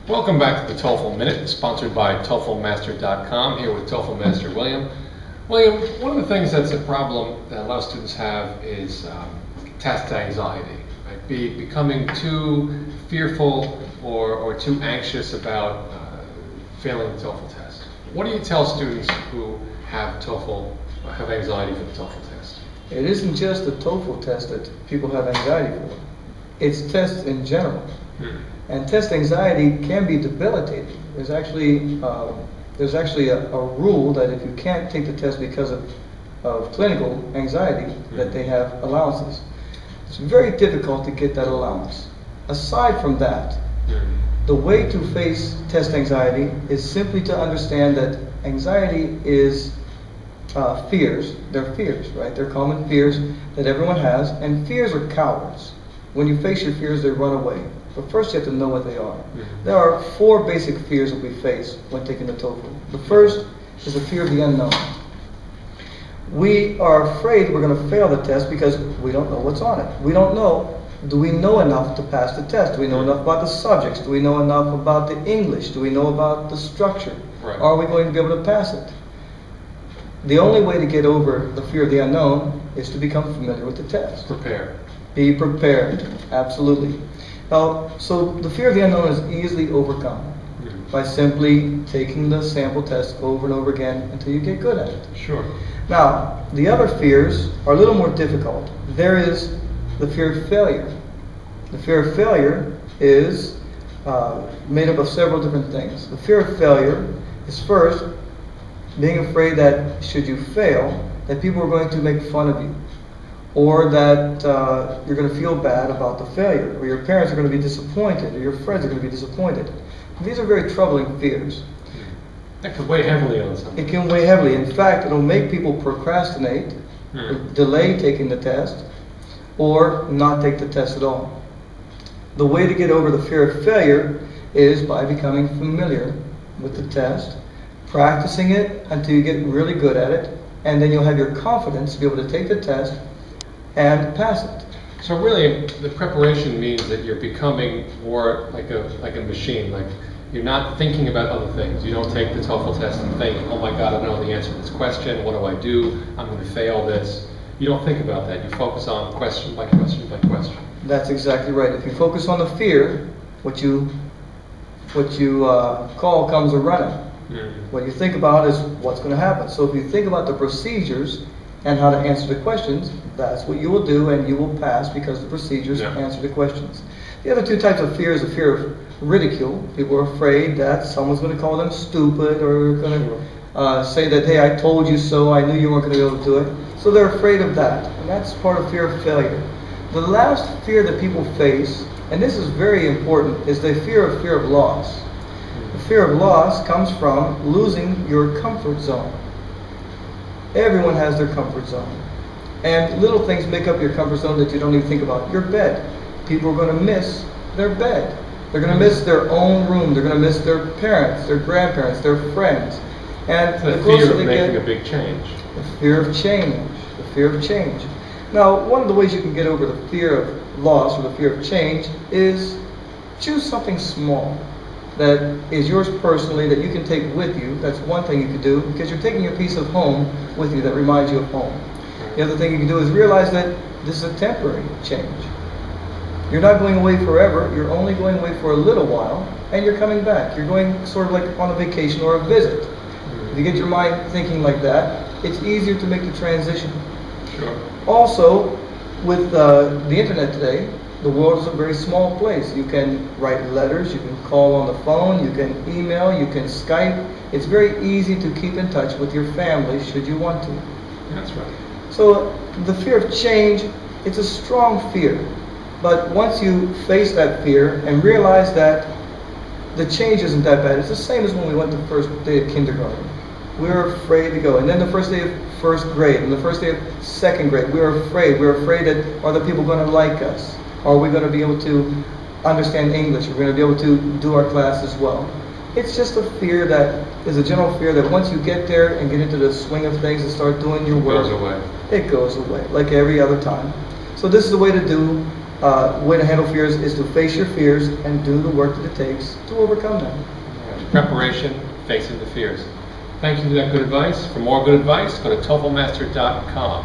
Welcome back to the TOEFL Minute, sponsored by toeflmaster.com, here with TOEFL Master William. William, one of the things that's a problem that a lot of students have is test anxiety, right? Becoming too fearful or too anxious about failing the TOEFL test. What do you tell students who have anxiety for the TOEFL test? It isn't just the TOEFL test that people have anxiety for. It's tests in general. And test anxiety can be debilitating. There's actually a rule that if you can't take the test because of clinical anxiety, that they have allowances. It's very difficult to get that allowance. Aside from that, the way to face test anxiety is simply to understand that anxiety is fears. They're fears, right? They're common fears that everyone has, and fears are cowards. When you face your fears, they run away. But first you have to know what they are. There are 4 basic fears that we face when taking the TOEFL. The first is the fear of the unknown. We are afraid we're going to fail the test because we don't know what's on it. We don't know, do we know enough to pass the test? Do we know enough about the subjects? Do we know enough about the English? Do we know about the structure? Right. Are we going to be able to pass it? The only way to get over the fear of the unknown is to become familiar with the test. Prepare. Be prepared, absolutely. Now, so the fear of the unknown is easily overcome by simply taking the sample test over and over again until you get good at it. Sure. Now, the other fears are a little more difficult. There is the fear of failure. The fear of failure is made up of several different things. The fear of failure is first being afraid that should you fail, that people are going to make fun of you, or that you're going to feel bad about the failure, or your parents are going to be disappointed, or your friends are going to be disappointed. These are very troubling fears. That could weigh heavily on something. It can weigh heavily. In fact, it'll make people procrastinate, delay taking the test, or not take the test at all. The way to get over the fear of failure is by becoming familiar with the test, practicing it until you get really good at it, and then you'll have your confidence to be able to take the test and pass it. So really, the preparation means that you're becoming more like a machine. Like you're not thinking about other things. You don't take the TOEFL test and think, oh my God, I don't know the answer to this question. What do I do? I'm going to fail this. You don't think about that. You focus on question by question by question. That's exactly right. If you focus on the fear, what you call comes a running. What you think about is what's going to happen. So if you think about the procedures and how to answer the questions, that's what you will do, and you will pass because the procedures answer the questions. The other 2 types of fear is the fear of ridicule. People are afraid that someone's going to call them stupid, or going to say that, hey, I told you so, I knew you weren't going to be able to do it. So they're afraid of that, and that's part of fear of failure. The last fear that people face, and this is very important, is the fear of loss. The fear of loss comes from losing your comfort zone. Everyone has their comfort zone. And little things make up your comfort zone that you don't even think about. Your bed. People are going to miss their bed. They're going to miss their own room. They're going to miss their parents, their grandparents, their friends. And the fear of making a big change. The fear of change. The fear of change. Now, one of the ways you can get over the fear of loss or the fear of change is choose something small that is yours personally that you can take with you. That's one thing you could do, because you're taking a piece of home with you that reminds you of home. The other thing you can do is realize that this is a temporary change. You're not going away forever. You're only going away for a little while, and you're coming back. You're going sort of like on a vacation or a visit. If you get your mind thinking like that, it's easier to make the transition. Sure. Also, with the internet today, the world is a very small place. You can write letters, you can call on the phone, you can email, you can Skype. It's very easy to keep in touch with your family should you want to. That's right. So the fear of change, it's a strong fear. But once you face that fear and realize that the change isn't that bad, it's the same as when we went the first day of kindergarten. We were afraid to go. And then the first day of first grade and the first day of second grade, we were afraid. We were afraid that, are the people going to like us? Are we going to be able to understand English? Are we going to be able to do our class as well? It's just a fear that is a general fear that once you get there and get into the swing of things and start doing your work, it goes away. It goes away, like every other time. So this is the way to do way to handle fears is to face your fears and do the work that it takes to overcome them. Preparation, facing the fears. Thank you for that good advice. For more good advice, go to toefl-master.com.